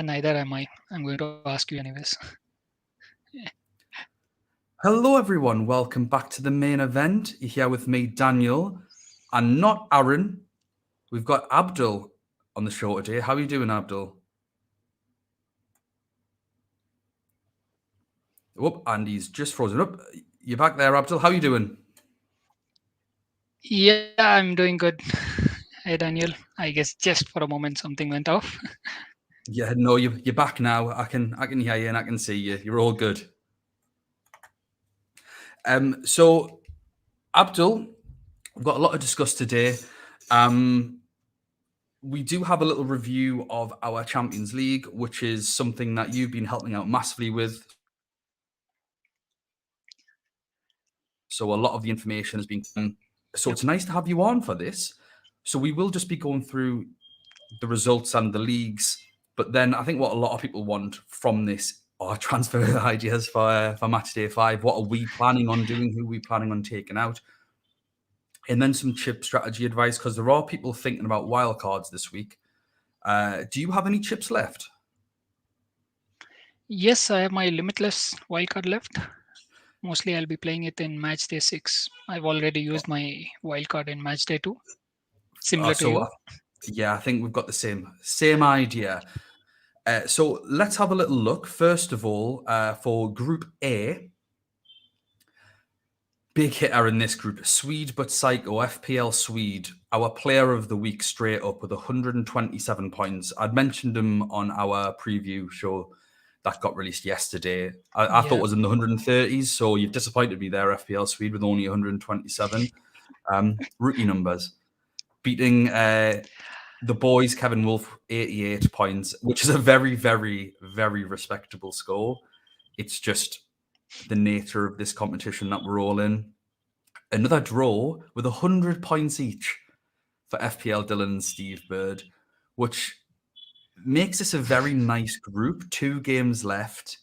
Neither am I. I'm going to ask you anyways. Hello, everyone. Welcome back to the main event. You're here with me, Daniel, and not Aaron. We've got Abdul on the show today. How are you doing, Abdul? Oh, and he's just frozen up. You're back there, Abdul. How are you doing? Yeah, I'm doing good. Hey Daniel, I guess just for a moment something went off. Yeah, no, you're back now. I can hear you and I can see you. You're all good. So Abdul, we've got a lot to discuss today. We do have a little review of our Champions League, which is something that you've been helping out massively with. So a lot of the information has been. So it's nice to have you on for this. So we will just be going through the results and the leagues, but then I think what a lot of people want from this are transfer ideas for match day 5. What are we planning on doing? Who are we planning on taking out? And then some chip strategy advice, because there are people thinking about wildcards this week. Do you have any chips left? Yes, I have my limitless wildcard left. Mostly I'll be playing it in match day 6. I've already used my wildcard in match day 2, similar to you. Yeah, I think we've got the same idea. So let's have a little look. First of all, for Group A, big hitter in this group, Swede but Psycho, FPL Swede, our player of the week straight up with 127 points. I'd mentioned him on our preview show that got released yesterday. I thought it was in the 130s, so you've disappointed me there, FPL Swede, with only 127. Rookie numbers. Beating the boys, Kevin Wolf, 88 points, which is a very, very, very respectable score. It's just the nature of this competition that we're all in. Another draw with 100 points each for FPL Dylan and Steve Bird, which makes this a very nice group. 2 games left.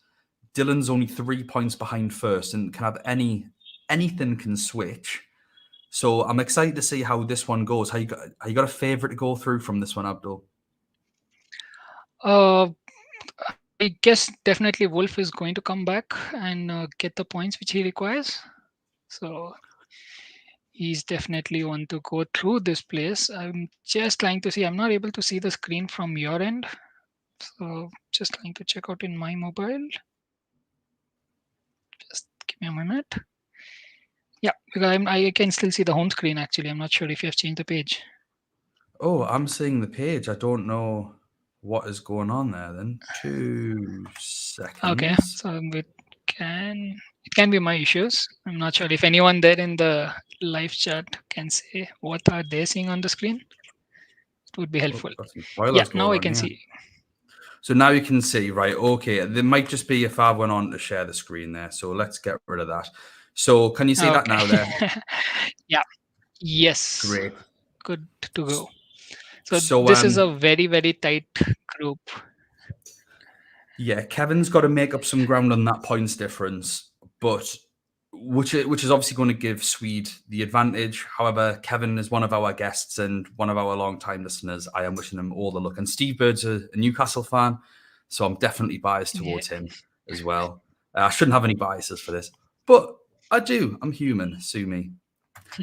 Dylan's only 3 points behind first and can have anything can switch. So I'm excited to see how this one goes. How you got a favourite to go through from this one, Abdul? Uh, I guess definitely Wolf is going to come back and get the points which he requires. So he's definitely one to go through this place. I'm just trying to see. I'm not able to see the screen from your end. So just trying to check out in my mobile. Just give me a minute. Yeah, because I can still see the home screen actually. I'm not sure if you have changed the page. Oh, I'm seeing the page. I don't know what is going on there then. 2 Okay, seconds. so it can be my issues. I'm not sure if anyone there in the live chat can say what are they seeing on the screen. It would be Oh, helpful. got some Yeah, spoilers now going I on can here. see. So now you can see, right? Okay, there might just be if I went on to share the screen there. So let's get rid of that. So can you see that now there? Okay. Yeah. Yes. Great. Good to go. So So this is a very, very tight group. yeah, Kevin's got to make up some ground on that points difference, but which is obviously going to give Swede the advantage. However, Kevin is one of our guests and one of our long-time listeners. I am wishing him all the luck. And Steve Bird's a Newcastle fan, so I'm definitely biased Yeah. towards him as well. I shouldn't have any biases for this, but I do. I'm human. Sue me.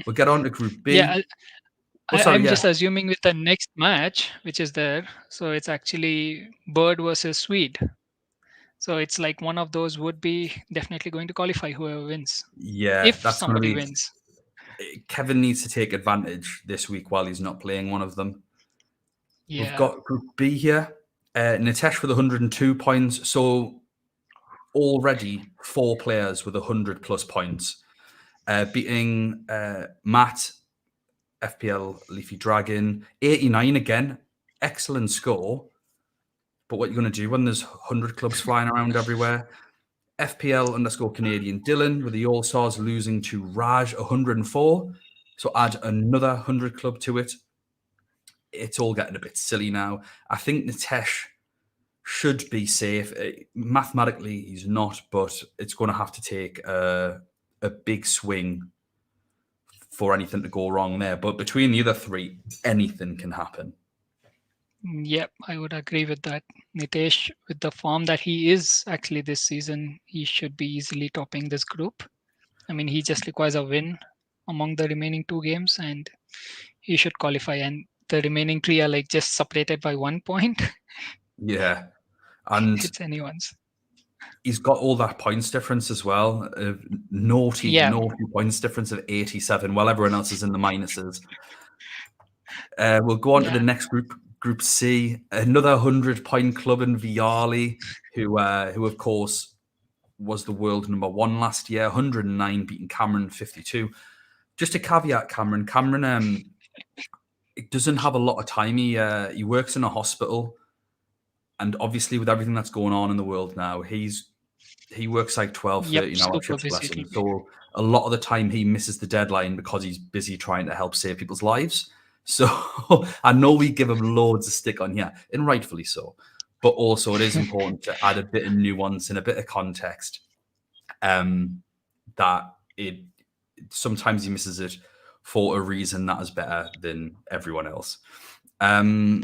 We'll get on to Group Yeah. B. Oh, sorry. I'm Yeah. just assuming with the next match, which is there, so it's actually Bird versus Swede. So it's like one of those would be definitely going to qualify whoever wins, Yeah, if that's going to somebody be. wins. Kevin needs to take advantage this week while he's not playing one of them. We've Yeah. got Group B here. Nitesh with 102 points. So already 4 players with 100 plus points. Beating Matt, FPL Leafy Dragon, 89 again. Excellent score. But what you're going to do when there's 100 clubs flying around everywhere? FPL underscore Canadian Dylan with the All Stars losing to Raj 104. So add another 100 club to it. It's all getting a bit silly now. I think Nitesh should be safe. Mathematically, he's not, but it's going to have to take a big swing for anything to go wrong there. But between the other 3, anything can happen. Yep, I would agree with that. Nitesh, with the form that he is actually this season, he should be easily topping this group. I mean, he just requires a win among the remaining two games and he should qualify. And the remaining three are like just separated by 1 point. Yeah. And It's anyone's. he's got all that points difference as well. Yeah. Naughty points difference of 87, while everyone else is in the minuses. We'll go on to the Yeah. next group, Group C. Another 100-point club in Viali, who of course was the world number one last year, 109, beating Cameron 52. Just a caveat, Cameron. Cameron doesn't have a lot of time. He works in a hospital, and obviously with everything that's going on in the world now, he works like 12, Yep. 13-hour Super shifts, busy bless it'll him. be. So a lot of the time he misses the deadline because he's busy trying to help save people's lives. So I know we give him loads of stick on here, and rightfully so. But also it is important to add a bit of nuance and a bit of context. That it sometimes he misses it for a reason that is better than everyone else. On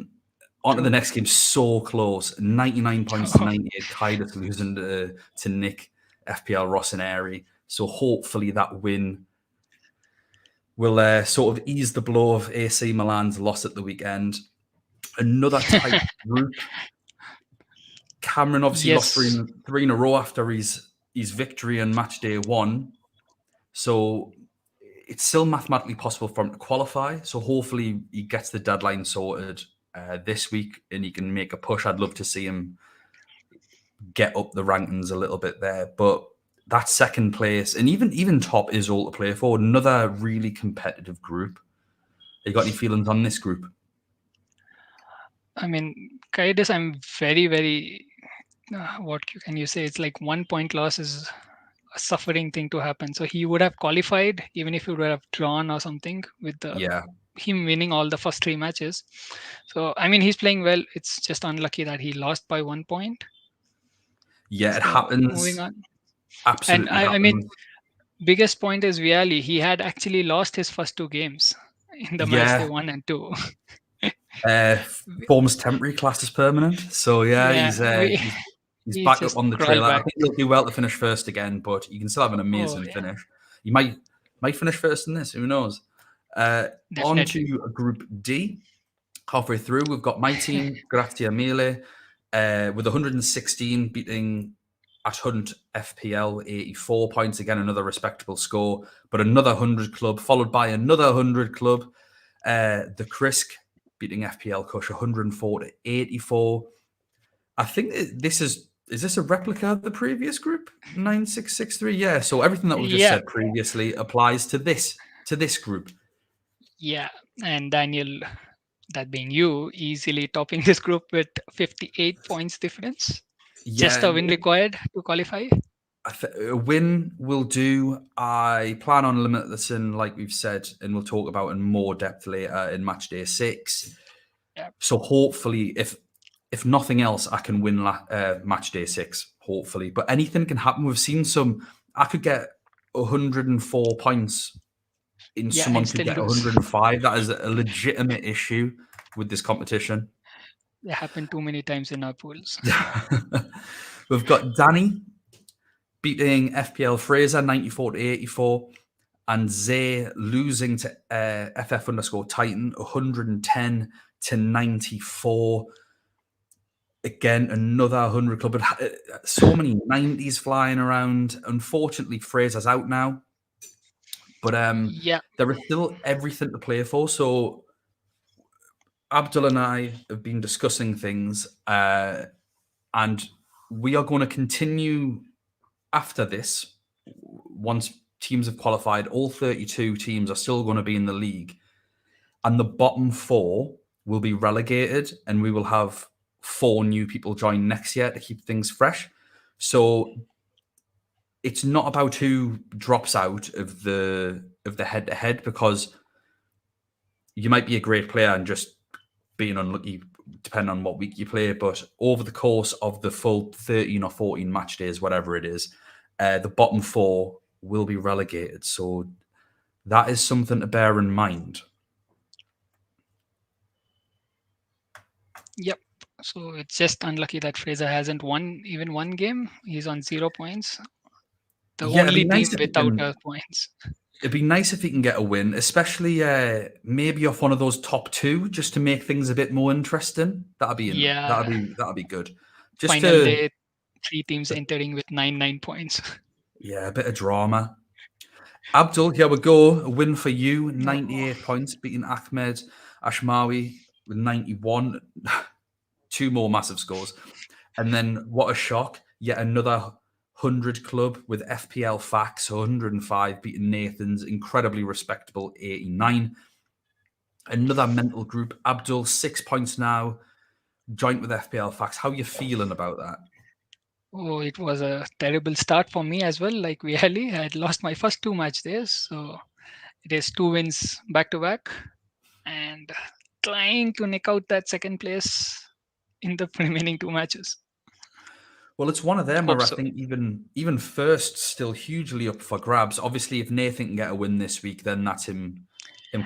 to the True. next game, so close. 99 points to 98. Kaidas losing to Nick, FPL Rossoneri. So hopefully that win will sort of ease the blow of AC Milan's loss at the weekend. Another tight group. Cameron obviously lost Yes. three in a row after his victory on match day one. So it's still mathematically possible for him to qualify. So hopefully he gets the deadline sorted this week and he can make a push. I'd love to see him get up the rankings a little bit there. But that second place and even top is all to play for. Another really competitive group. You got any feelings on this group? I mean, Kaitis, I'm very, very. What can you say? It's like 1 point loss is a suffering thing to happen. So he would have qualified even if he would have drawn or something with the Yeah. him winning all the first three matches. So I mean, he's playing well. It's just unlucky that he lost by 1 point. Yeah, it So moving happens. on, and Absolutely I mean, happens. biggest point is Viali. He had actually lost his first two games in the match they Yeah. won and two. Uh, Form's temporary, class is permanent. So yeah, Yeah, he's he back up just on the crawled trailer. I back. think he'll do well to finish first again, but you can still have an Oh amazing yeah, finish. He might finish first in this. Who knows? On definitely. to Group D. Halfway through, we've got my team, Gratia Mele, with 116 beating at Hunt FPL 84 points. Again, another respectable score, but another 100 club, followed by another 100 club. The Krisk beating FPL Kush 104 to 84. I think is this a replica of the previous group 9663? Yeah. So everything that we've just Yeah, said previously applies to this group. yeah. And Daniel, that being you, easily topping this group with 58 points difference. Just Yeah, a win required to qualify. a win will do. I plan on limitlessing, like we've said, and we'll talk about in more depth later in match day 6. Yeah, So hopefully, if nothing else, I can win match day 6. Hopefully, but anything can happen. We've seen some. I could get 104 points, and yeah, someone and could still get lose. 105. That is a legitimate issue with this competition. It happened too many times in our pools. We've got Danny beating FPL Fraser 94 to 84. And Zay losing to FF underscore Titan 110 to 94. Again, another 100 club. So many 90s flying around. Unfortunately, Fraser's out now. But Yeah, there is still everything to play for. So Abdul and I have been discussing things, and we are going to continue after this. Once teams have qualified, all 32 teams are still going to be in the league, and the bottom 4 will be relegated, and we will have 4 new people join next year to keep things fresh. So it's not about who drops out of the head to head, because you might be a great player and just being unlucky depending on what week you play. But over the course of the full 13 or 14 match days, whatever it is, the bottom 4 will be relegated. So that is something to bear in mind. Yep. So it's just unlucky that Fraser hasn't won even one game. He's on 0 points. The Yeah, it'd be only nice team if he without can. points. It'd be nice if he can get a win, especially maybe off one of those top two, just to make things a bit more interesting. Yeah. That'd be good. Just Final to day, three teams entering with 9 points. yeah, a bit of drama. Abdul, here we go. A win for you, Oh, 98 points, beating Ahmed Ashmawi with 91. Two more massive scores. And then what a shock. Yet another 100 club with FPL Facts, 105, beating Nathan's incredibly respectable 89. Another mental group. Abdul, 6 points now, joint with FPL Facts. How are you feeling about that? oh, it was a terrible start for me as well. Like Viali, I had lost my first two match days. So it is two wins back to back. And trying to nick out that second place in the remaining two matches. Well, it's one of them where Hope I so. think even first still hugely up for grabs. Obviously, if Nathan can get a win this week, then that's him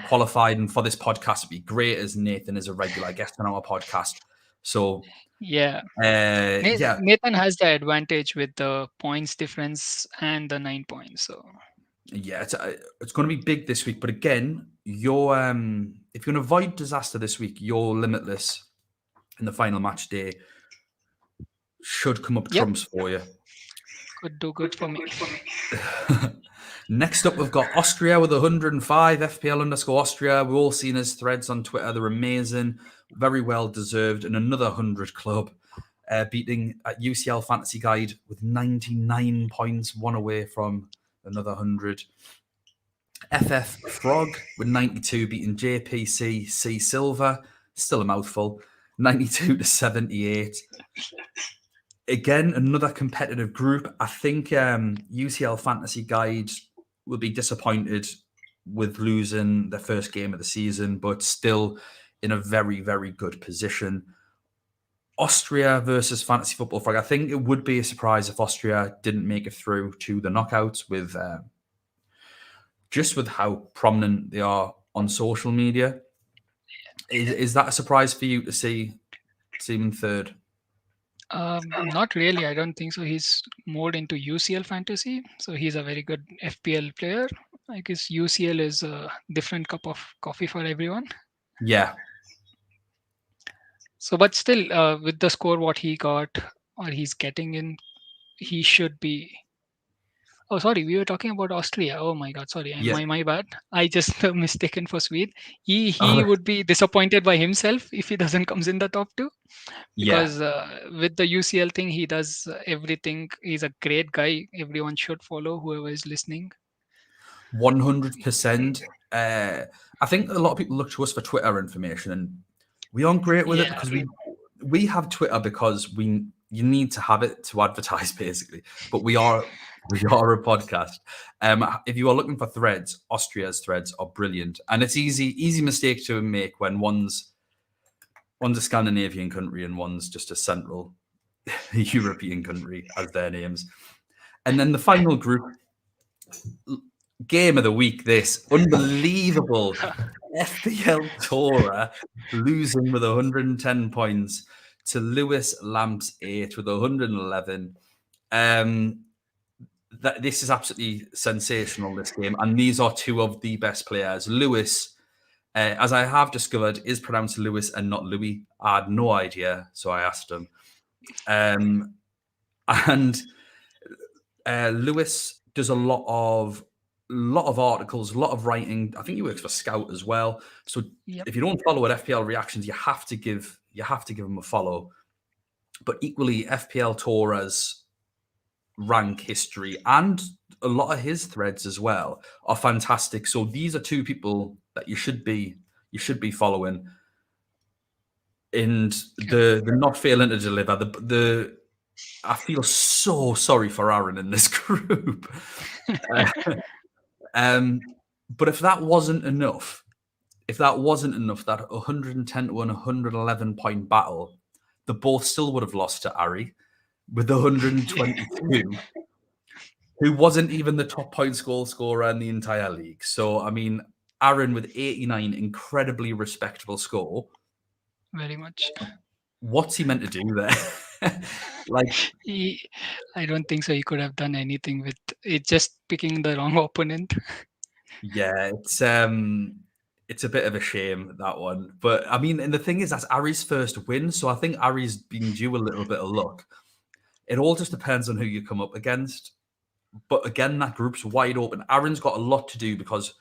qualified. And for this podcast, it'd be great as Nathan is a regular guest on our podcast. So Yeah. yeah, Nathan has the advantage with the points difference and the 9 points. So, yeah, it's going to be big this week. But again, you're if you can avoid disaster this week, you're limitless in the final match day. Should come up yep, trumps for you. could do good for me. Next up, we've got Austria with 105, FPL underscore Austria. We've all seen his threads on Twitter. They're amazing, very well deserved. And another 100 club, beating at UCL Fantasy Guide with 99 points, one away from another 100. FF Frog with 92, beating JPC C Silver, still a mouthful, 92 to 78. Again, another competitive group. I think UCL Fantasy Guide will be disappointed with losing their first game of the season, but still in a very, very good position. Austria versus Fantasy Football Frog. I think it would be a surprise if Austria didn't make it through to the knockouts with just with how prominent they are on social media. Is that a surprise for you to see him third? Not really. I don't think so. He's more into UCL fantasy. So he's a very good FPL player. I guess UCL is a different cup of coffee for everyone. Yeah, So, but still, with the score, what he got or he's getting in, he should be. Oh, sorry, we were talking about Austria. Oh my God, sorry, yeah, my bad. I just mistaken for Swede. He would be disappointed by himself if he doesn't comes in the top two yeah. because with the UCL thing, he does everything. He's a great guy. Everyone should follow whoever is listening. 100%. I think a lot of people look to us for Twitter information, and we aren't great with it Yeah, because we have Twitter because we you need to have it to advertise basically. But we are a podcast. If you are looking for threads, Austria's threads are brilliant, and it's easy mistake to make when one's a Scandinavian country and one's just a central European country as their names. And then the final group game of the week, this unbelievable FPL Torah losing with 110 points to Lewis Lamps 8 with 111. This is absolutely sensational, this game. And these are two of the best players. Lewis, as I have discovered, is pronounced Lewis and not Louis. I had no idea, so I asked him. And Lewis does a lot of articles, a lot of writing. I think he works for Scout as well. So yep, if you don't follow at FPL Reactions, you have to give him a follow. But equally, FPL Torah's rank history and a lot of his threads as well are fantastic. So these are two people that you should be following. And the not failing to deliver. The I feel so sorry for Aaron in this group. Uh, but if that wasn't enough, that 110 to 111 point battle, the both still would have lost to Ari with yeah, 122, who wasn't even the top point scorer in the entire league. So, I mean, Aaron with 89, incredibly respectable score. very much. what's he meant to do there? Like, He, I don't think so. He could have done anything with it. Just picking the wrong opponent. yeah, it's a bit of a shame that one. But I mean, and the thing is, that's Ari's first win, so I think Ari's been due a little bit of luck. It all just depends on who you come up against. But again, that group's wide open. Aaron's got a lot to do because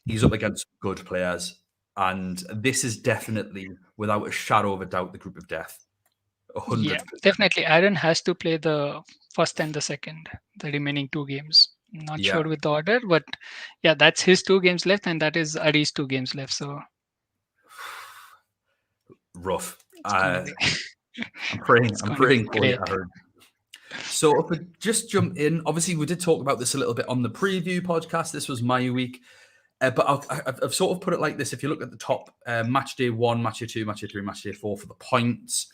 he's up against good players, and this is definitely, without a shadow of a doubt, the group of death. Yeah, 100%. definitely. Aaron has to play the first and the second, the remaining two games. Not Yeah, sure with the order, but yeah, that's his two games left, and that is Ari's two games left. So rough. it's gonna be it's I'm going to be praying for you, great. Aaron. So if we just jump in, obviously we did talk about this a little bit on the preview podcast. This was my week, but I've sort of put it like this: if you look at the top, match day 1, match day 2, match day 3, match day 4 for the points,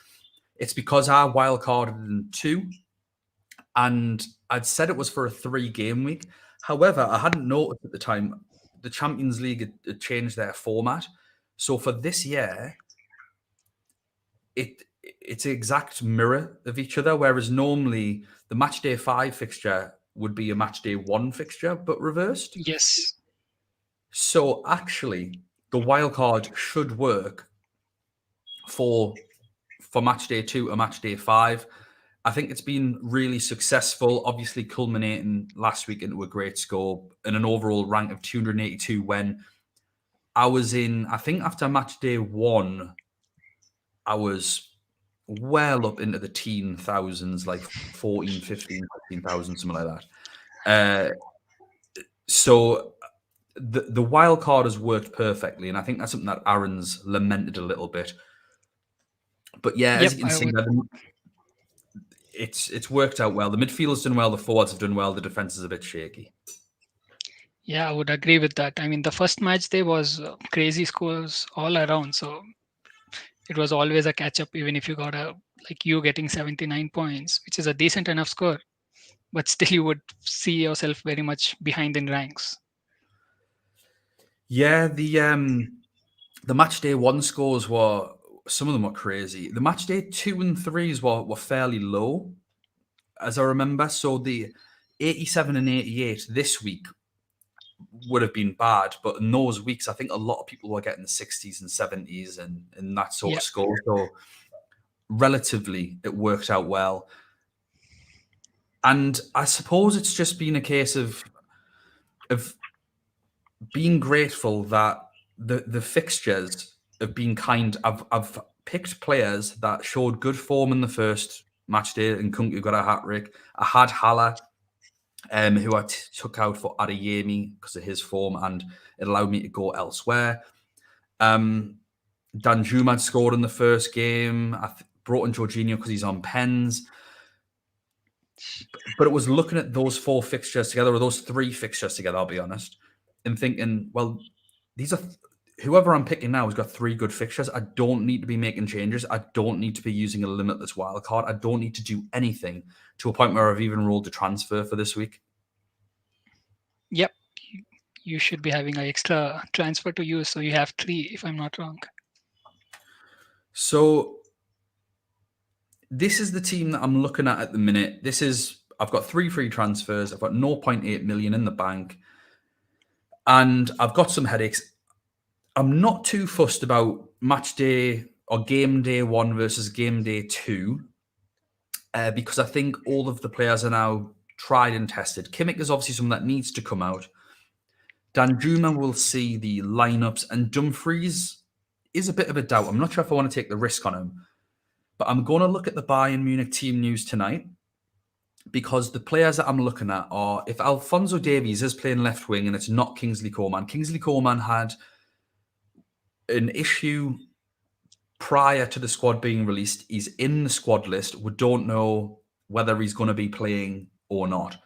it's because I wild carded in 2, and I'd said it was for a 3-game week. However, I hadn't noticed at the time the Champions League had changed their format. So for this year, it's an exact mirror of each other. Whereas normally the match day 5 fixture would be a match day 1 fixture, but reversed. Yes. So actually, the wild card should work for match day 2 or match day 5. I think it's been really successful, obviously culminating last week into a great score and an overall rank of 282 when I was in, I think after match day 1, I was well up into the teen thousands, like 14, 15, 15,000, something like that. So the wild card has worked perfectly, and I think that's something that Aaron's lamented a little bit. But yeah, as Yep. you can I see, would. it's worked out well. The midfield's done well, the forwards have done well, the defense is a bit shaky. Yeah, I would agree with that. I mean, the first match there was crazy scores all around, so it was always a catch up. Even if you got a like you getting 79 points, which is a decent enough score, but still you would see yourself very much behind in ranks. Yeah, the match day 1 scores were, some of them were crazy. The match day 2 and 3s were fairly low, as I remember. So the 87 and 88 this week would have been bad, but in those weeks, I think a lot of people were getting the 60s and 70s and that sort Yeah. of score. So relatively, it worked out well. And I suppose it's just been a case of being grateful that the fixtures have been kind. I've picked players that showed good form in the first match day, and Kunku got a hat trick. I had Haller, who I took out for Adeyemi because of his form, and it allowed me to go elsewhere. Danjuma had scored in the first game. I brought in Jorginho because he's on pens. But it was looking at those 4 fixtures together, or those 3 fixtures together, I'll be honest, and thinking, well, these are whoever I'm picking now has got 3 good fixtures. I don't need to be making changes. I don't need to be using a limitless wild card. I don't need to do anything to a point where I've even rolled a transfer for this week. Yep. You should be having an extra transfer to use, so you have three, if I'm not wrong. So this is the team that I'm looking at the minute. I've got 3 free transfers. I've got 0.8 million in the bank, and I've got some headaches. I'm not too fussed about match day or game day 1 versus game day 2 because I think all of the players are now tried and tested. Kimmich is obviously someone that needs to come out. Danjuma will see the lineups, and Dumfries is a bit of a doubt. I'm not sure if I want to take the risk on him, but I'm going to look at the Bayern Munich team news tonight because the players that I'm looking at are, if Alphonso Davies is playing left wing and it's not Kingsley Coman. Kingsley Coman had an issue prior to the squad being released. He's in the squad list. We don't know whether he's going to be playing or not.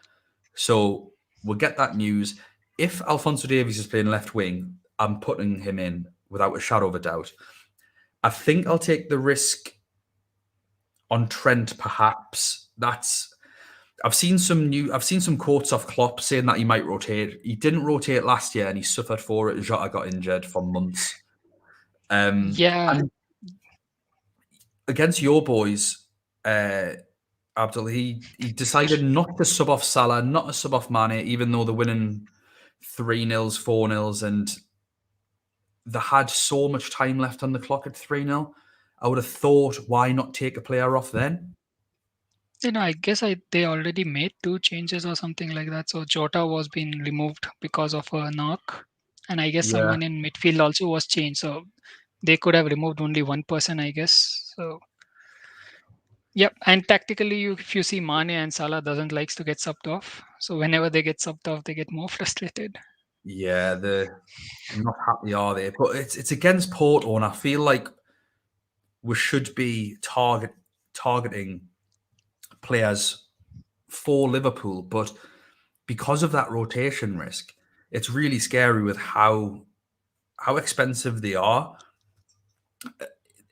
So we'll get that news. If Alphonso Davies is playing left wing, I'm putting him in without a shadow of a doubt. I think I'll take the risk on Trent, perhaps. I've seen some quotes off Klopp saying that he might rotate. He didn't rotate last year and he suffered for it. Jota got injured for months. Yeah, And against your boys, uh, Abdul, he decided not to sub off Salah, not to sub off Mane, even though they're winning 3-0s, 4-0s, and they had so much time left on the clock at 3-0. I would have thought, why not take a player off then? I guess they already made two changes or something like that. So Jota was being removed because of a knock, and I guess Yeah. someone in midfield also was changed. So they could have removed only one person, I guess. So yep. And tactically, if you see Mane and Salah doesn't likes to get subbed off. So whenever they get subbed off, they get more frustrated. Yeah, they're not happy, are they? But it's against Porto, and I feel like we should be targeting players for Liverpool, but because of that rotation risk, it's really scary with how expensive they are.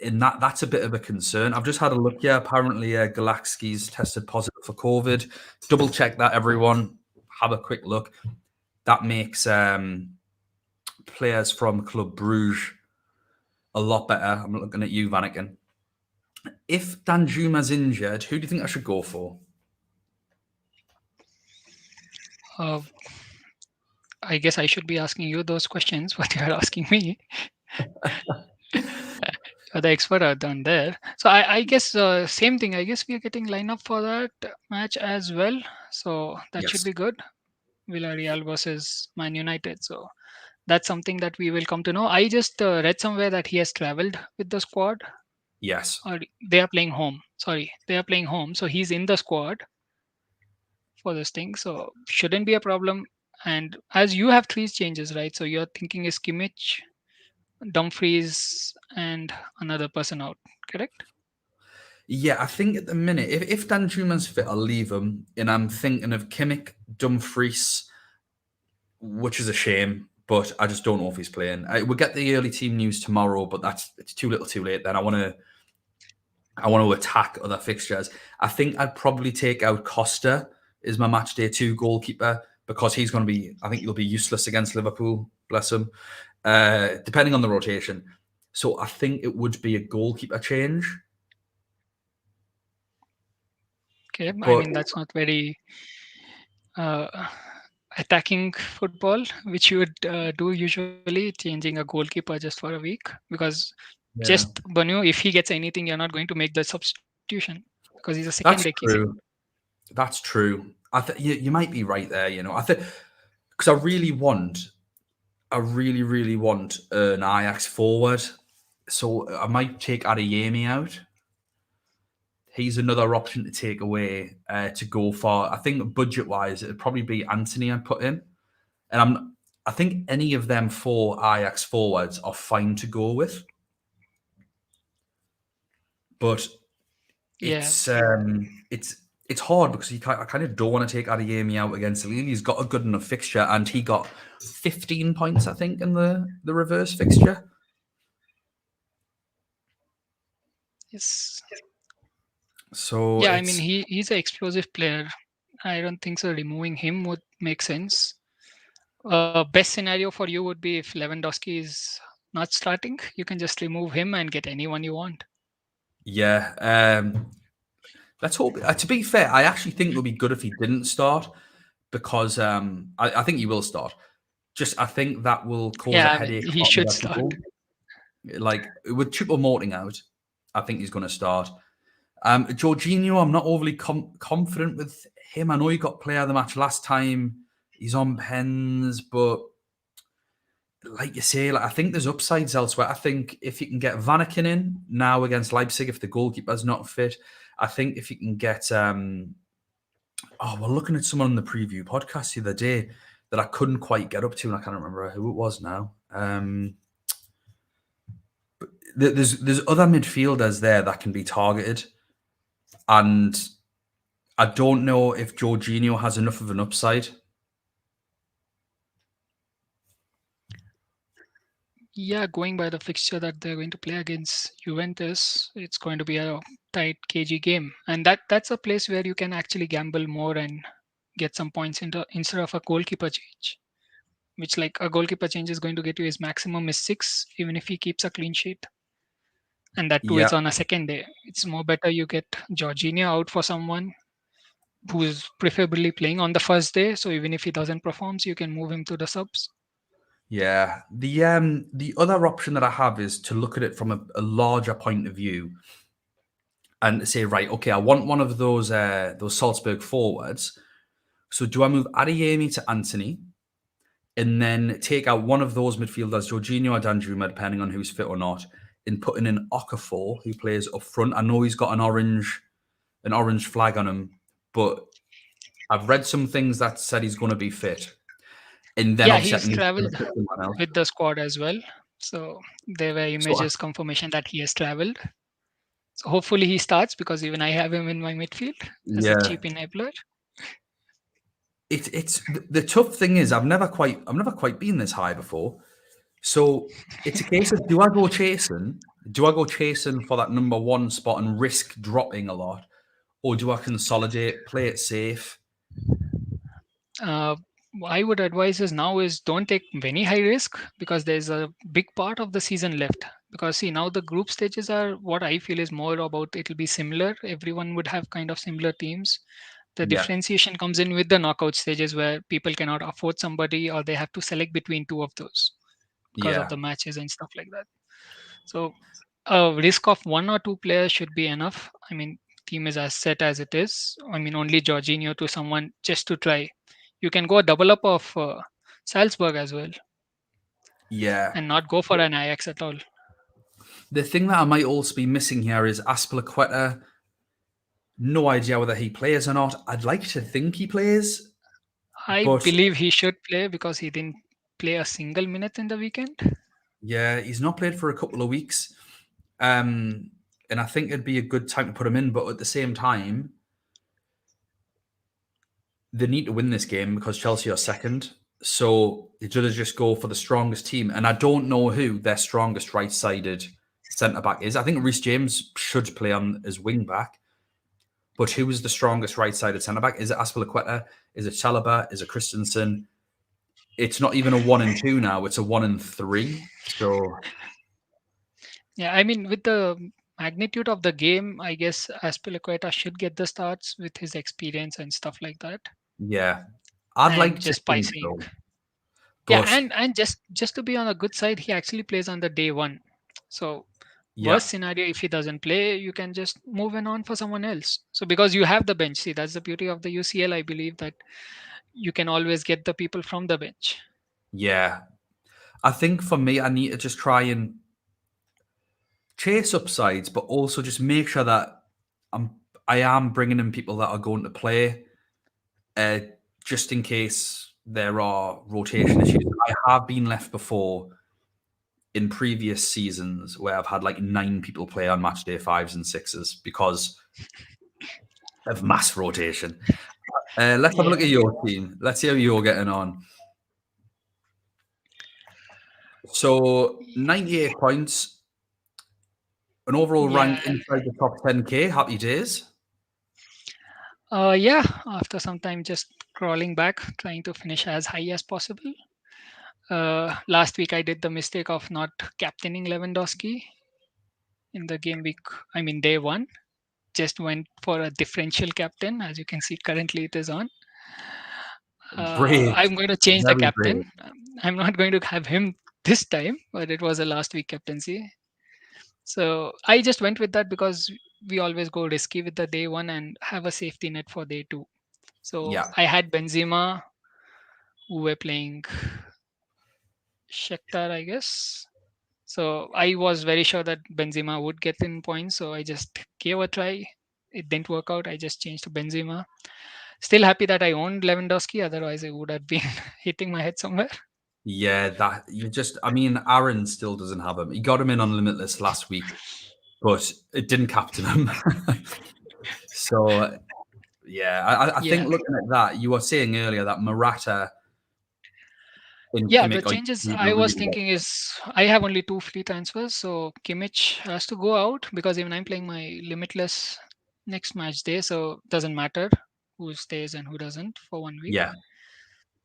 And that's a bit of a concern. I've just had a look. Yeah, apparently Galaxy's tested positive for COVID. Double check that, everyone. Have a quick look. That makes players from Club Bruges a lot better. I'm looking at you, Vanaken. If Danjuma's injured, who do you think I should go for? Uh, I guess I should be asking you those questions, but you're asking me. You're the expert on there. So I guess same thing. I guess we are getting lineup for that match as well. So that should Yes. be good. Villarreal versus Man United. So that's something that we will come to know. I just read somewhere that he has traveled with the squad, Yes. or they are playing home. Sorry, they are playing home. So he's in the squad for this thing. So shouldn't be a problem. And as you have three changes, right? So you're thinking is Kimmich, Dumfries, and another person out, correct? Yeah, I think at the minute, if Danjuma's fit, I'll leave him. And I'm thinking of Kimmich, Dumfries, which is a shame, but I just don't know if he's playing. We'll get the early team news tomorrow, but it's too little, too late. Then I want to attack other fixtures. I think I'd probably take out Costa as my match day 2 goalkeeper because he's going to be. I think he'll be useless against Liverpool. Bless him. Depending on the rotation, so I think it would be a goalkeeper change. Okay, I But mean that's not very uh, attacking football, which you would do usually, changing a goalkeeper just for a week. Because just yeah, Banu, if he gets anything, you're not going to make the substitution because he's a second day that's keeper. true. That's true. You might be right there. I think because I really want an Ajax forward. So I might take Adeyemi out. He's another option to take away to go for. I think budget wise, it'd probably be Anthony I'd put in, and I think any of them four Ajax forwards are fine to go with, but Yeah, it's it's hard because I kind of don't want to take Adeyemi out against Lille. He's got a good enough fixture, and he got 15 points, I think, in the reverse fixture. yes, So yeah. I mean it's he's an explosive player. I don't think so. Removing him would make sense. Best scenario for you would be if Lewandowski is not starting, you can just remove him and get anyone you want. yeah. Let's hope. To be fair, I actually think it would be good if he didn't start because I think he will start. Just I think that will cause a Yeah, I mean headache he for should other start. people. Like with Triple Morting out, I think he's going to start. Jorginho, I'm not overly confident with him. I know he got player of the match last time. He's on pens, but like you say, I think there's upsides elsewhere. I think if you can get Vanaken in now against Leipzig, if the goalkeeper's not fit, I think if you can get we're looking at someone on the preview podcast the other day that I couldn't quite get up to, and I can't remember who it was now. There's other midfielders there that can be targeted, and I don't know if Jorginho has enough of an upside. Yeah, going by the fixture that they're going to play against Juventus, it's going to be a tight KG game, and that's a place where you can actually gamble more and get some points into instead of a goalkeeper change, which like a goalkeeper change is going to get you his maximum is 6, even if he keeps a clean sheet. and that too Yeah, it's on a second day. It's more better you get Jorginho out for someone who is preferably playing on the first day. So even if he doesn't perform, you can move him to the subs. yeah. The other option that I have is to look at it from a larger point of view and say, right, okay, I want one of those Salzburg forwards. So do I move Adeyemi to Anthony and then take out one of those midfielders, Jorginho or Danjuma, depending on who's fit or not, and putting in Okafor, who plays up front? I know he's got an orange flag on him, but I've read some things that said he's going to be fit. And then Yeah, obviously I he's can use traveled someone else. with the squad as well. So there were So images confirmation that he has traveled. So hopefully he starts because even I have him in my midfield as a yeah, cheap enabler. it's the tough thing is I've never quite been this high before. So it's a case of do I go chasing? Do I go chasing for that number one spot and risk dropping a lot, or do I consolidate, play it safe? Uh, I would advise is now is don't take any high risk because there's a big part of the season left. Because see now the group stages are what I feel is more about it'll be similar. Everyone would have kind of similar teams. The Yeah, differentiation comes in with the knockout stages where people cannot afford somebody or they have to select between two of those because of yeah, the matches and stuff like that. So a risk of one or two players should be enough. I mean, team is as set as it is. I mean, only Jorginho to someone just to try. You can go a double up of Salzburg as well yeah. and not go for an Ajax at all. The thing that I might also be missing here is Aspilicueta. No idea whether he plays or not. I'd like to think he plays, I but believe he should play because he didn't play a single minute in the weekend. yeah, he's not played for a couple of weeks. And I think it'd be a good time to put him in. But at the same time, they need to win this game because Chelsea are second. So it's either just go for the strongest team. And I don't know who their strongest right sided centre back is. I think Reece James should play on as wing back. But who is the strongest right sided centre back? Is it Aspilicueta? Is it Chalobah? Is it Christensen? It's not even a 1 and 2 now, it's a 1 and 3. So Yeah, I mean, with the magnitude of the game, I guess Aspilicueta should get the starts with his experience and stuff like that, yeah. I'd and like to just think spicing. so. Yeah, But and just to be on a good side, he actually plays on the day one. So yeah, worst scenario, if he doesn't play, you can just move on for someone else. So because you have the bench, see that's the beauty of the UCL. I believe that you can always get the people from the bench. yeah. I think for me, I need to just try and chase upsides, but also just make sure that I'm I am bringing in people that are going to play, uh, just in case there are rotation issues. I have been left before in previous seasons where I've had like 9 people play on match day fives and sixes because of mass rotation. Let's have a look Yeah, at your team. Let's see how you're getting on. So 98 points, an overall yeah, rank inside the top 10K. Happy days. yeah. After some time, just crawling back, trying to finish as high as possible. Last week I did the mistake of not captaining Lewandowski in the game week. I mean day one. Just went for a differential captain. As you can see, currently it is on. Brave. I'm going to change the Very brave. captain. I'm not going to have him this time, but it was a last week captaincy. So I just went with that because we always go risky with the day one and have a safety net for day two. So Yeah. I had Benzema, who were playing Shakhtar, I guess. So I was very sure that Benzema would get in points. So I just gave a try. It didn't work out. I just changed to Benzema. Still happy that I owned Lewandowski. Otherwise, I would have been hitting my head somewhere. Yeah, that you just, I mean, Aaron still doesn't have him. He got him in on Limitless last week, but it didn't captain him. So, yeah, I think Yeah. looking at that, you were saying earlier that Morata and Yeah. The Kimmich are changes really, I was really thinking is I have only two free transfers. So Kimmich has to go out because even I'm playing my Limitless next match day. So it doesn't matter who stays and who doesn't for 1 week. yeah.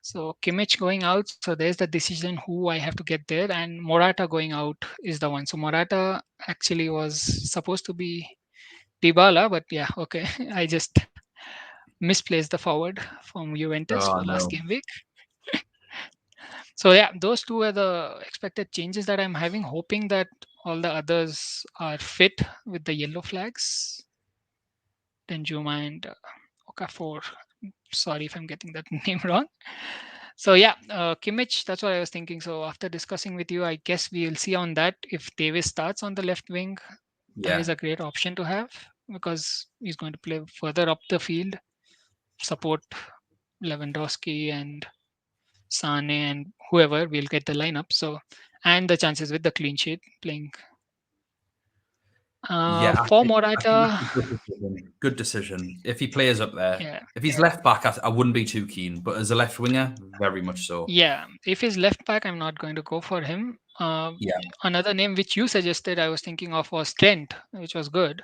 So Kimmich going out, so there's the decision who I have to get there, and Morata going out is the one. So Morata actually was supposed to be Dybala, but yeah, okay, I just misplaced the forward from Juventus for Oh last no. game week. So yeah, those two are the expected changes that I'm having, hoping that all the others are fit with the yellow flags. Then Juma and Okafor. Sorry if I'm getting that name wrong. So yeah, Kimmich, that's what I was thinking. So after discussing with you, I guess we'll see on that if Davis starts on the left wing. That is Yeah. a great option to have because he's going to play further up the field, support Lewandowski and Sane and whoever will get the lineup. So and the chances with the clean sheet playing Yeah, for I think that's Morata. a good decision. Good decision. If he plays up there, Yeah, if he's left back, I wouldn't be too keen. But as a left winger, very much so. yeah. If he's left back, I'm not going to go for him. Yeah, Another name which you suggested, I was thinking of was Trent, which was good.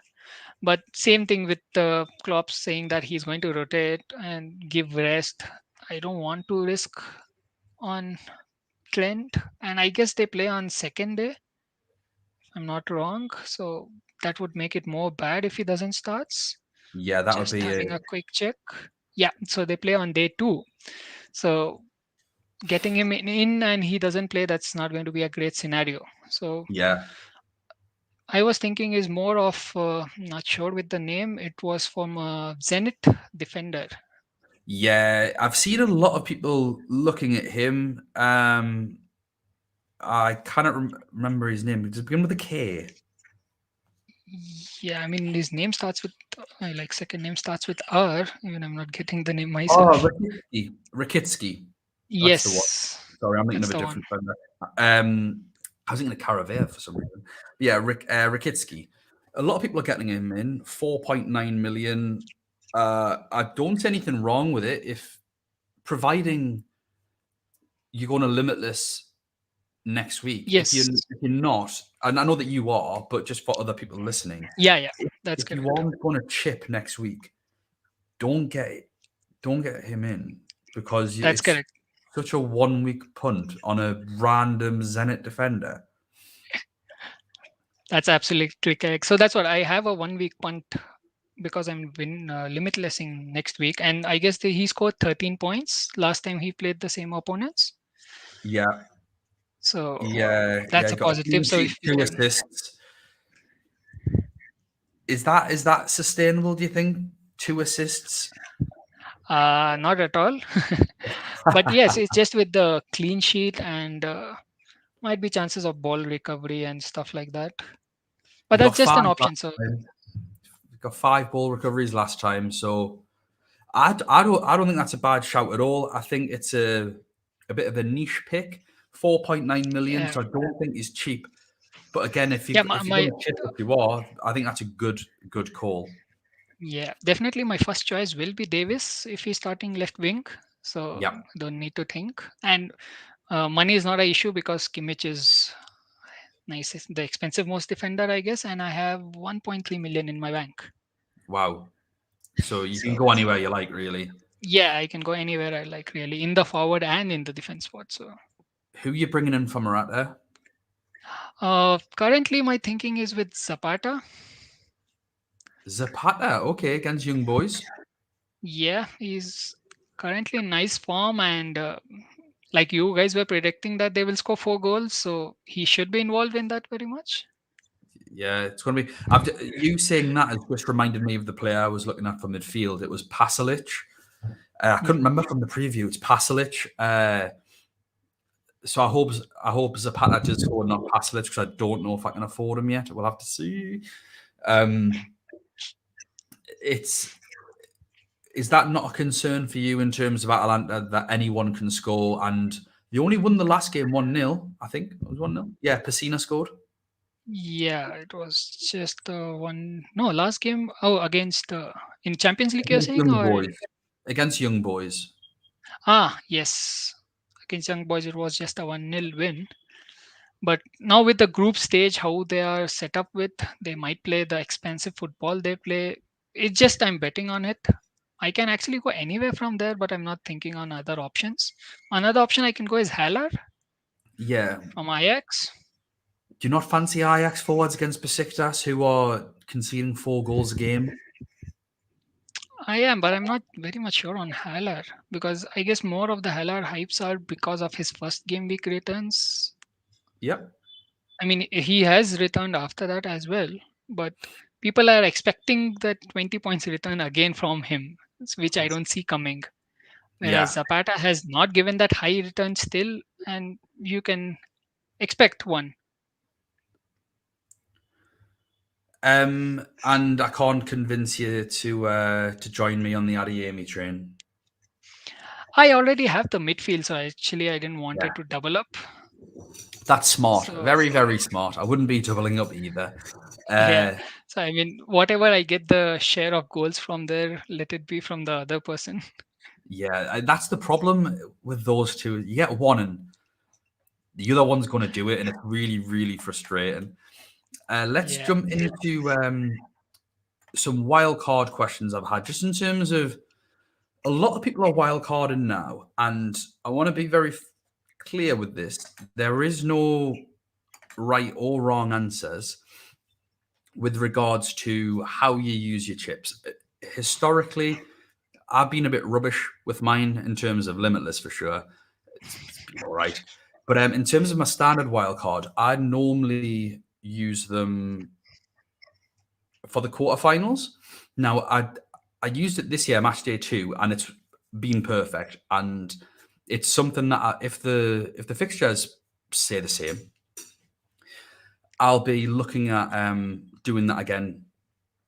But same thing with Klopp saying that he's going to rotate and give rest. I don't want to risk on Trent, and I guess they play on second day. If I'm not wrong, so that would make it more bad if he doesn't starts. yeah, that would Just be having a quick check. Yeah, so they play on day two. So getting him in and he doesn't play, that's not going to be a great scenario. So yeah, I was thinking is more of not sure with the name. It was from Zenit defender. yeah. I've seen a lot of people looking at him. I cannot remember his name. Does it begin with a K? Yeah, I mean his name starts with like second name starts with R. Even I'm not getting the name Oh, myself. Rakitsky. Rakitsky. That's the one. Yes, Sorry, I'm thinking that's of a the one. different defender. I was thinking of Caravea for some reason. Yeah, Rakitsky. A lot of people are getting him in 4.9 million. I don't see anything wrong with it if providing you're going to limitless next week. Yes. If you're not, and I know that you are, but just for other people listening, Yeah, yeah. if, That's if you correct. aren't going to chip next week, don't get don't get him in because That's it's correct. such a 1 week punt on a random Zenit defender. That's absolutely correct. So that's what I have a 1 week punt because I'm win limitlessing next week, and I guess he scored 13 points last time he played the same opponents. Yeah, So yeah, that's he a got a positive. clean So if sheet, we two can, assists. Is that sustainable? Do you think 2 assists? not at all, but yes, it's just with the clean sheet and might be chances of ball recovery and stuff like that. But He got that's just five an last option. So time. He got 5 ball recoveries last time, so I don't think that's a bad shout at all. I think it's a bit of a niche pick. 4.9 million, yeah, so I don't think he's cheap. But again, yeah, if you're my going to chip if you are, I think that's a good call. yeah, definitely my first choice will be Davis if he's starting left wing. So Yeah. don't need to think. And money is not an issue because Kimmich is nice, the expensive most defender, I guess, and I have 1.3 million in my bank. Wow. So you can So go anywhere you like, really. yeah, I can go anywhere I like really in the forward and in the defense spot. So Who you bringing in for Morata? currently my thinking is with Zapata. Zapata. Okay, against Young Boys. Yeah, he's currently in nice form, and like you guys were predicting that they will score 4 goals, so he should be involved in that very much. Yeah, it's going to be. You saying that has just reminded me of the player I was looking at for midfield. It was Pasalic. I couldn't Mhm. remember from the preview. It's Pasalic. So I hope Zapata does score, not Pasalic, because I don't know if I can afford him yet. We'll have to see. Um, it's is that not a concern for you in terms of Atalanta that anyone can score? And they only won the last game 1-0. I think it was 1-0. Yeah, Pessina scored Yeah, it was just the one. No, last game. Oh, against in Champions League, you're against saying, Young or Boys. Against Young Boys. yes, against Young Boys, it was just a 1-0 win. But now with the group stage, how they are set up with, they might play the expensive football they play. It's just I'm betting on it. I can actually go anywhere from there, but I'm not thinking on other options. Another option I can go is Haller Yeah. from Ajax. Do you not fancy Ajax forwards against Besiktas, who are conceding 4 goals a game? I am, but I'm not very much sure on Haller because I guess more of the Haller hypes are because of his first game week returns. Yep. I mean, he has returned after that as well, but people are expecting that 20 points return again from him, which I don't see coming. Whereas Yeah. Zapata has not given that high return still, and you can expect one. And I can't convince you to join me on the Adeyemi train. I already have the midfield, so actually I didn't want Yeah. it to double up. That's smart. So Very, very smart. I wouldn't be doubling up either. yeah, Uh, so I mean, whatever I get the share of goals from there, let it be from the other person. yeah, that's the problem with those two. You get one, and the other one's going to do it, and it's really, really frustrating. Let's Yeah, jump into some wild card questions I've had, just in terms of a lot of people are wild carding now, and I want to be very clear with this. There is no right or wrong answers with regards to how you use your chips. Historically, I've been a bit rubbish with mine in terms of limitless for sure. It's been all right. But in terms of my standard wildcard, I normally use them for the quarterfinals. Now, I used it this year, match day 2, and it's been perfect. And it's something that if the fixtures stay the same, I'll be looking at doing that again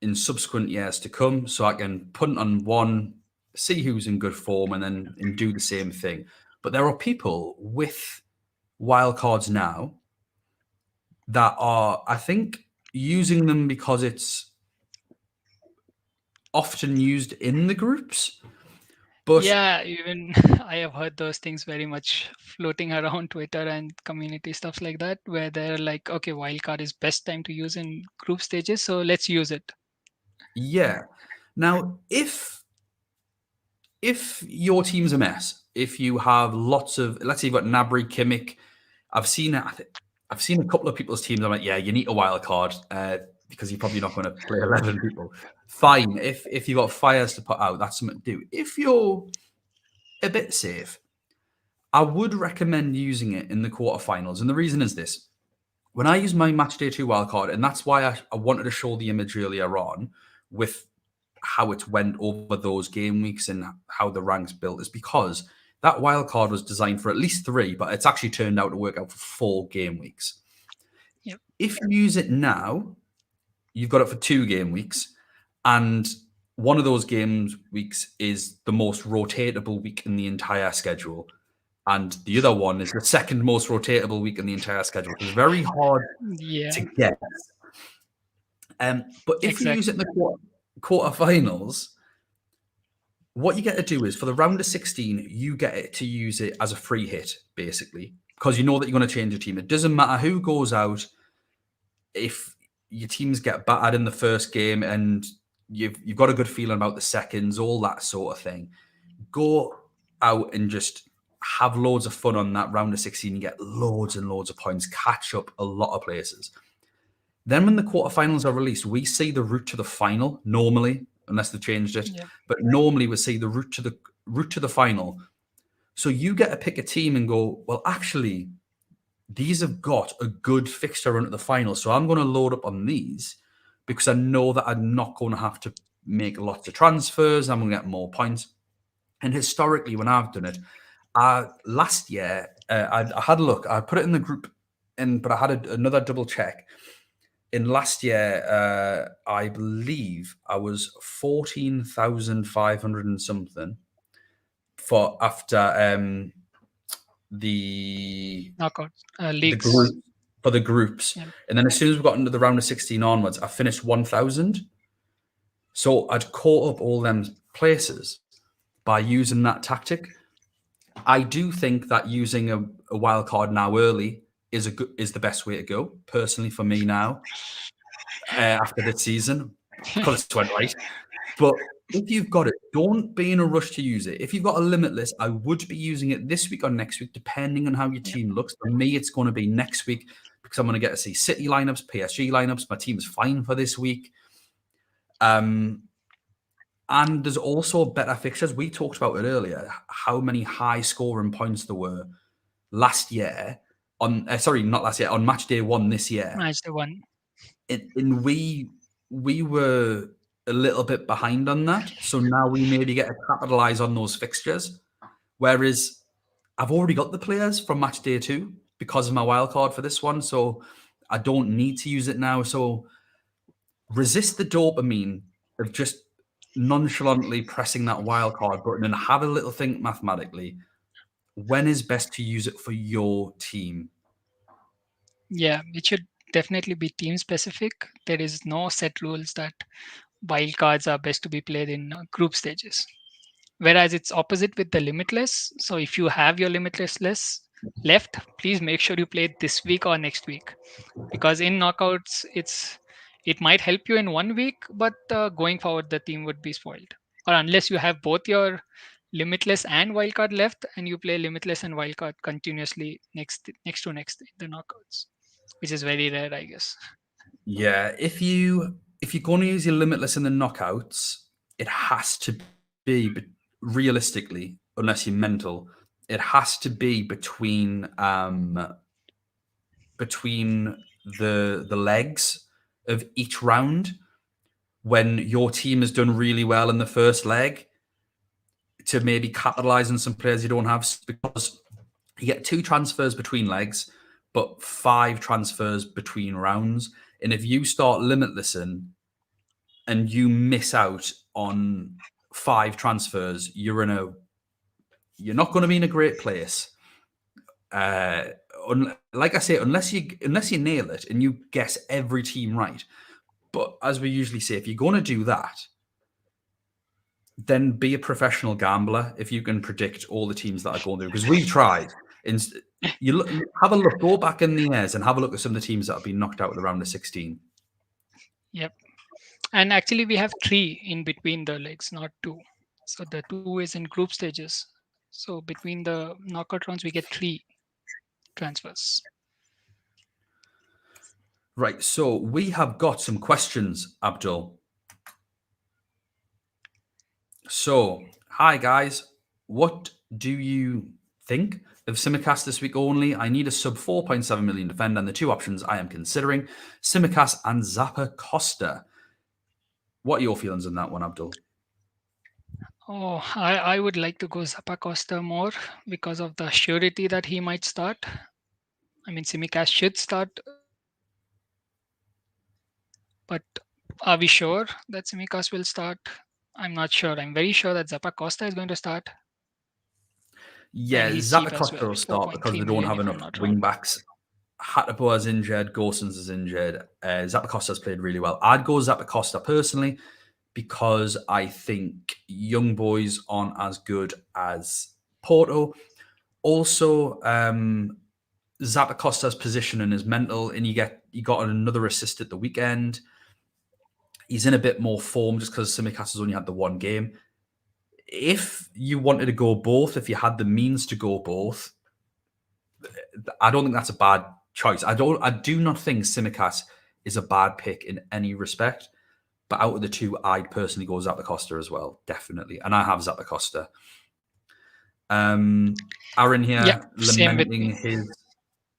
in subsequent years to come, so I can punt on one, see who's in good form, and then and do the same thing. But there are people with wildcards now that are, I think, using them because it's often used in the groups. But yeah, even I have heard those things very much floating around Twitter and community stuff like that, where they're like, okay, wildcard is best time to use in group stages, so let's use it. yeah, now if your team's a mess, if you have lots of, let's say you've got Nabry, Kimmich, I've seen it. I've seen a couple of people's teams. I'm like, yeah, you need a wild card because you're probably not going to play 11 people. Fine, if you've got fires to put out, that's something to do. If you're a bit safe, I would recommend using it in the quarterfinals, and the reason is this: when I use my match day 2 wild card, and that's why I wanted to show the image earlier on with how it went over those game weeks and how the ranks built, is because that wild card was designed for at least 3, but it's actually turned out to work out for 4 game weeks. Yep. If you use it now, you've got it for 2 game weeks, and one of those games weeks is the most rotatable week in the entire schedule, and the other one is the second most rotatable week in the entire schedule. It's very hard Yeah, to get. But if you use it in exactly. the quarterfinals, what you get to do is for the round of 16, you get it to use it as a free hit, basically, because you know that you're going to change your team. It doesn't matter who goes out. If your teams get battered in the first game and you've got a good feeling about the seconds, all that sort of thing, go out and just have loads of fun on that round of 16. You get loads and loads of points, catch up a lot of places. Then when the quarterfinals are released, we see the route to the final normally, unless they've changed it. Yeah, But normally we see the route to the final. So you get to pick a team and go, well, actually, these have got a good fixture run at the final. So I'm going to load up on these because I know that I'm not going to have to make lots of transfers. I'm going to get more points. And historically, when I've done it, last year, I had a look. I put it in the group, but I had another double check. In last year, I believe I was 14,500 and something for after the knockout the leagues. group for the groups, Yeah, and then as soon as we got into the round of 16 onwards, I finished 1,000. So I'd caught up all them places by using that tactic. I do think that using a wild card now early is the best way to go. Personally, for me now, after this season, because it's went right. But if you've got it, don't be in a rush to use it. If you've got a limitless, I would be using it this week or next week, depending on how your Yep. team looks. For me, it's going to be next week because I'm going to get to see City lineups, PSG lineups. My team is fine for this week. And there's also better fixtures. We talked about it earlier, how many high scoring points there were last year on, sorry, not last year, on match day one this year. Match the one. And we were a little bit behind on that. So now we maybe get to capitalize on those fixtures. Whereas I've already got the players from match day two because of my wild card for this one. So I don't need to use it now. So resist the dopamine of just nonchalantly pressing that wild card button and have a little think mathematically. When is best to use it for your team? Yeah, it should definitely be team specific. There is no set rules that wild cards are best to be played in group stages. Whereas it's opposite with the limitless. So if you have your limitless list left, please make sure you play it this week or next week, because in knockouts it might help you in 1 week, but going forward the team would be spoiled. Or unless you have both your limitless and wildcard left, and you play limitless and wildcard continuously next to next in the knockouts, which is very rare, I guess. Yeah, if you're going to use your limitless in the knockouts, it has to be realistically, unless you're mental, it has to be between the legs of each round when your team has done really well in the first leg to maybe capitalize on some players you don't have, because you get 2 transfers between legs, but 5 transfers between rounds. And if you start limitlessing and you miss out on 5 transfers, you're not going to be in a great place. Like I say, unless you nail it and you guess every team right. But as we usually say, if you're going to do that, then be a professional gambler if you can predict all the teams that are going there. Because we've tried. Have a look, go back in the years and have a look at some of the teams that have been knocked out of the round of 16. Yep. And actually we have 3 in between the legs, not 2. So the 2 is in group stages. So between the knockout rounds we get 3 transfers. Right, so we have got some questions, Abdul. So, hi guys, what do you think of Simicast this week only? I need a sub 4.7 million defender, and the 2 options I am considering: Simicast and Zappa Costa. What are your feelings on that one, Abdul? Oh, I would like to go Zappa Costa more because of the surety that he might start. I mean, Simicast should start, but are we sure that Simicast will start? I'm not sure. I'm very sure that Zappa Costa is going to start, and Yeah, he's cheap Zappa as Costa well, will start because 4.3 they don't million have if I'm enough not wing wrong. backs. Hatterpour is injured, Gosens is injured. Zappa Costa's played really well. I'd go Zappa Costa personally because I think young boys aren't as good as Porto. Also, Zappa Costa's positioning is mental, and you got another assist at the weekend. He's in a bit more form just because Simicast has only had the one game. If you wanted to go both, if you had the means to go both, I don't think that's a bad choice. I do not think Simicast is a bad pick in any respect. But out of the 2, I'd personally go Zappa Costa as well, definitely. And I have Zappa Costa. Aaron Yeah, here same with me. lamenting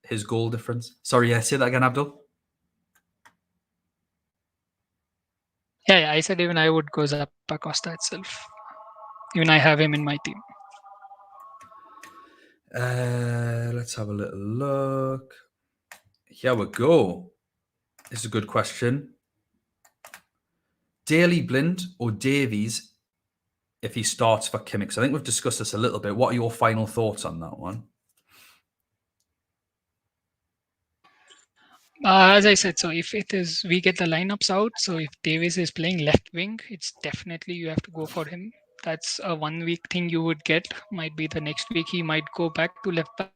his goal difference. Sorry, yeah, say that again, Abdul. Yeah, I said even I would go Zappa Costa itself. Even I have him in my team. Let's have a little look. Here we go. This is a good question. Daily Blind or Davies if he starts for Kimmich? I think we've discussed this a little bit. What are your final thoughts on that one? As I said, so if it is we get the lineups out, so if Davis is playing left wing, it's definitely you have to go for him. That's a 1 week thing you would get. Might be the next week he might go back to left back.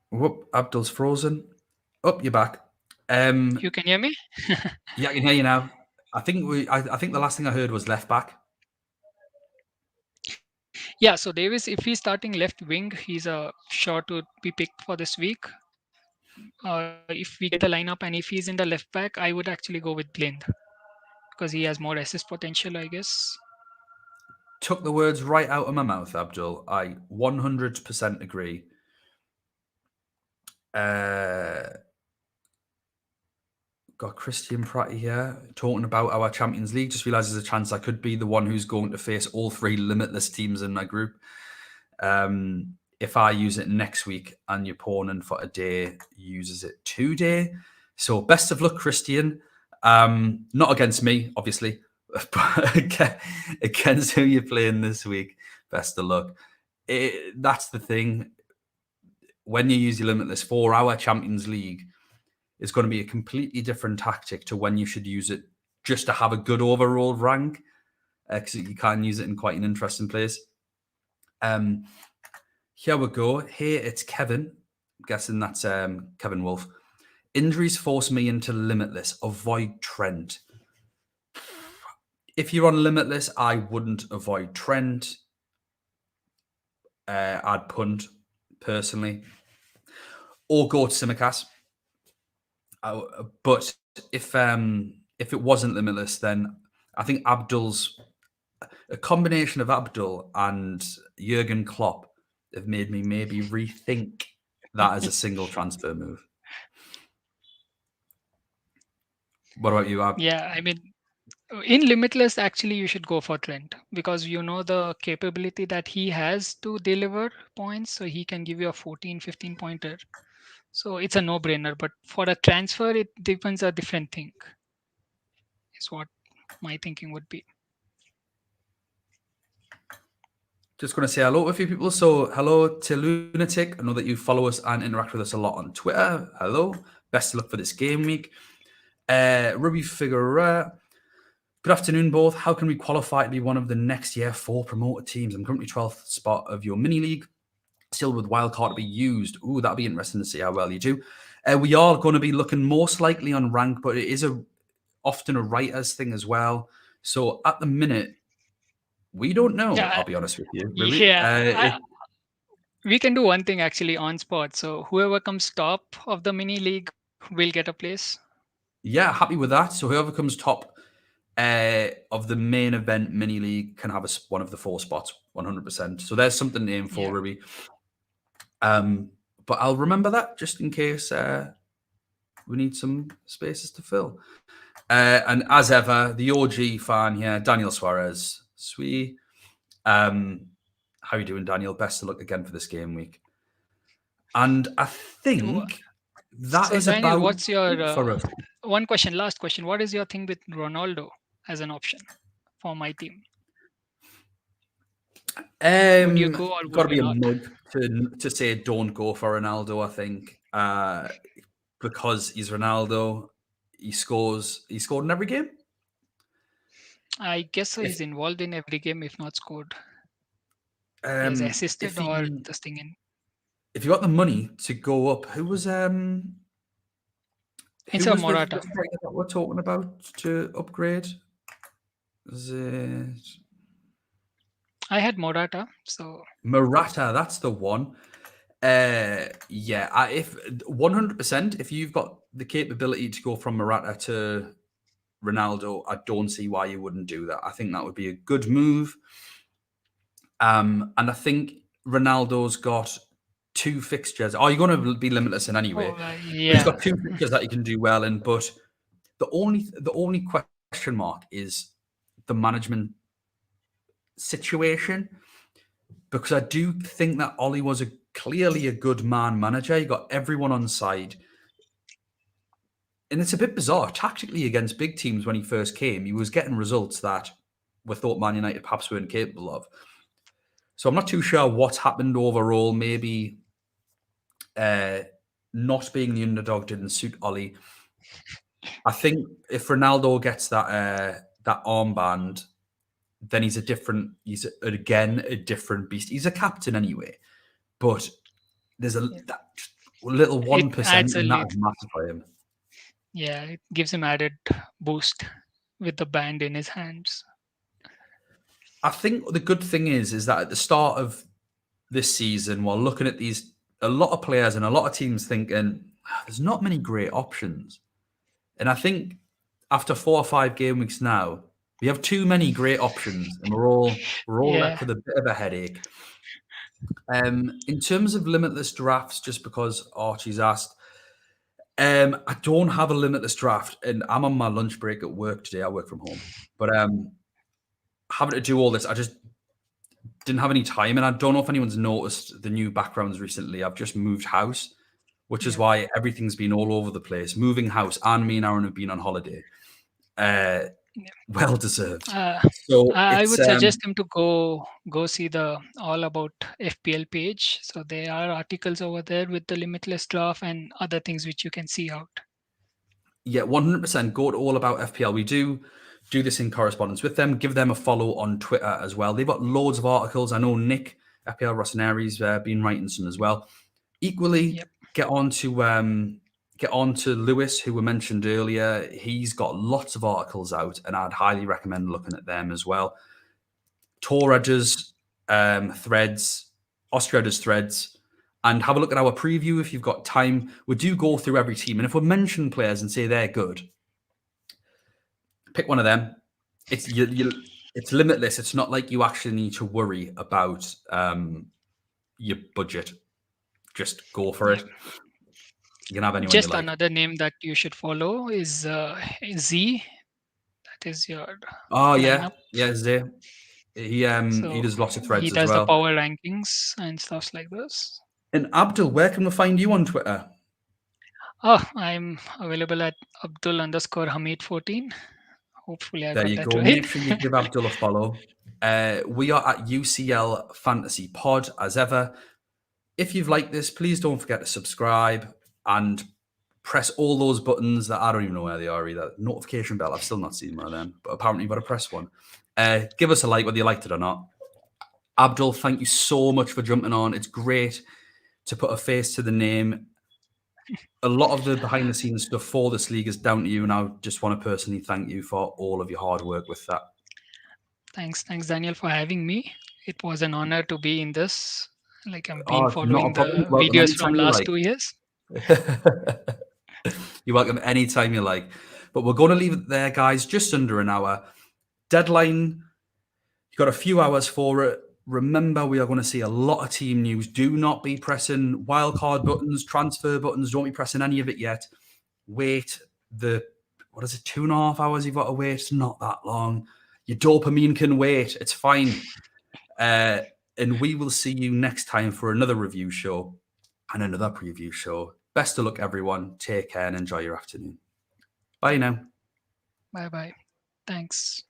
Whoop, Abdul's frozen. Up, you're back. Um, You can hear me? yeah, I can hear you now. I think the last thing I heard was left back. Yeah, so Davis, if he's starting left wing, he's sure to be picked for this week. If we get the lineup and if he's in the left back, I would actually go with Blind because he has more assist potential, I guess. Took the words right out of my mouth, Abdul. I 100% agree. Uh, got Christian Pratt here talking about our Champions League. Just realised there's a chance I could be the one who's going to face all three limitless teams in my group. If I use it next week and your opponent for a day uses it today. So best of luck, Christian. Not against me, obviously, but against who you're playing this week. Best of luck. That's the thing. When you use your limitless for our Champions League, it's going to be a completely different tactic to when you should use it just to have a good overall rank, because you can use it in quite an interesting place. Here we go. Here it's Kevin. I'm guessing that's Kevin Wolf. Injuries force me into limitless. Avoid Trent. If you're on limitless, I wouldn't avoid Trent. I'd punt personally, or go to Simicast. But if it wasn't limitless, then I think Abdul's a combination of Abdul and Jurgen Klopp have made me maybe rethink that as a single transfer move. What about you, Ab? Yeah, I mean, in Limitless, actually, you should go for Trent because you know the capability that he has to deliver points. So he can give you a 14, 15 pointer. So it's a no brainer. But for a transfer, it depends a different thing, is what my thinking would be. Just going to say hello to a few people. So, hello to Lunatic. I know that you follow us and interact with us a lot on Twitter. Hello. Best of luck for this game week. Ruby Figueroa. Good afternoon, both. How can we qualify to be one of the next year 4 promoted teams? I'm currently 12th spot of your mini league, still with wildcard to be used. Ooh, that'll be interesting to see how well you do. We are going to be looking most likely on rank, but it is often a writer's thing as well. So at the minute, we don't know. Yeah, I'll be honest with you, Ruby. yeah. We can do one thing actually on spot. So whoever comes top of the mini league will get a place. Yeah, happy with that. So whoever comes top of the main event mini league can have one of the 4 spots, 100%. So there's something to aim for, Yeah. Ruby. But I'll remember that just in case we need some spaces to fill. And as ever, the OG fan here, Daniel Suarez. Sweet. How you doing, Daniel? Best of luck again for this game week. And I Wh- think that So is Daniel, about what's your it for us. one question? Last question. What is your thing with Ronaldo as an option for my team? Would you go or Got would to you be a not? mug to say don't go for Ronaldo. I think because he's Ronaldo, he scores. He scored in every game. I guess so. If He's involved in every game, if not scored. He has um if assisted or he this thing in. if you got the money to go up, It's who a was the Morata. striker that we're talking about to upgrade? Is it I had Morata, so Murata? That's the one. Yeah, if 100%, if you've got the capability to go from Murata to Ronaldo, I don't see why you wouldn't do that. I think that would be a good move. And I think Ronaldo's got 2 fixtures. Oh, you're going to be limitless in anyway, but he's yeah. got 2 fixtures that he can do well in. But the only question mark is the management situation, because I do think that Ollie was clearly a good man manager. He got everyone on side. And it's a bit bizarre. Tactically against big teams when he first came, he was getting results that we thought Man United perhaps weren't capable of. So I'm not too sure what's happened overall. Maybe not being the underdog didn't suit Ollie. I think if Ronaldo gets that armband, then he's again a different beast. He's a captain anyway, but there's that little It 1%, adds a and that is little. massive for him. Yeah, it gives him added boost with the band in his hands. I think the good thing is that at the start of this season, while looking at these, a lot of players and a lot of teams thinking, "Ah, there's not many great options." And I think after 4 or 5 game weeks now, we have too many great options, and we're all Yeah, left with a bit of a headache. In terms of limitless drafts, just because Archie's asked, I don't have a limitless draft, and I'm on my lunch break at work today. I work from home, but having to do all this, I just didn't have any time, and I don't know if anyone's noticed the new backgrounds recently. I've just moved house, which is yeah, why everything's been all over the place. Moving house, and me and Aaron have been on holiday. Uh, yeah. well deserved. Uh, So I it's would suggest him to go see the All About FPL page. So there are articles over there with the limitless draft and other things which you can see out. yeah, 100% go to All About FPL. We do this in correspondence with them. Give them a follow on Twitter as well. They've got loads of articles. I know Nick FPL Rossoneri's been writing some as well. Equally, Yep, get on to Lewis, who we mentioned earlier. He's got lots of articles out, and I'd highly recommend looking at them as well. Tora does threads, Austria does threads, and have a look at our preview if you've got time. We do go through every team, and if we mention players and say they're good, pick one of them. It's limitless. It's not like you actually need to worry about your budget. Just go for yep. it. You can have anyone you Just like. another name that you should follow is Z. That is your Oh yeah, lineup. yeah, Zay. He So does lots of he threads as does the well. power rankings and stuff like this. And Abdul, where can we find you on Twitter? Oh, I'm available at Abdul underscore Hamid 14. Hopefully, I There got you that go. right. Make sure you give Abdul a follow. We are at UCL Fantasy Pod as ever. If you've liked this, please don't forget to subscribe and press all those buttons that I don't even know where they are either. Notification bell, I've still not seen one of them, but apparently you've got to press one. Give us a like whether you liked it or not. Abdul, thank you so much for jumping on. It's great to put a face to the name. A lot of the behind the scenes stuff for this league is down to you, and I just want to personally thank you for all of your hard work with that. Thanks, Daniel, for having me. It was an honor to be in this. Like I've been Oh, not a following problem. the You're welcome videos from anytime you last like. 2 years. You're welcome anytime you like. But we're going to leave it there, guys. Just under an hour. Deadline, you've got a few hours for it. Remember, we are going to see a lot of team news. Do not be pressing wildcard buttons, transfer buttons. Don't be pressing any of it yet. Wait what is it, 2.5 hours you've got to wait? It's not that long. Your dopamine can wait. It's fine. Uh, and we will see you next time for another review show and another preview show. Best of luck, everyone. Take care and enjoy your afternoon. Bye now. Bye bye. Thanks.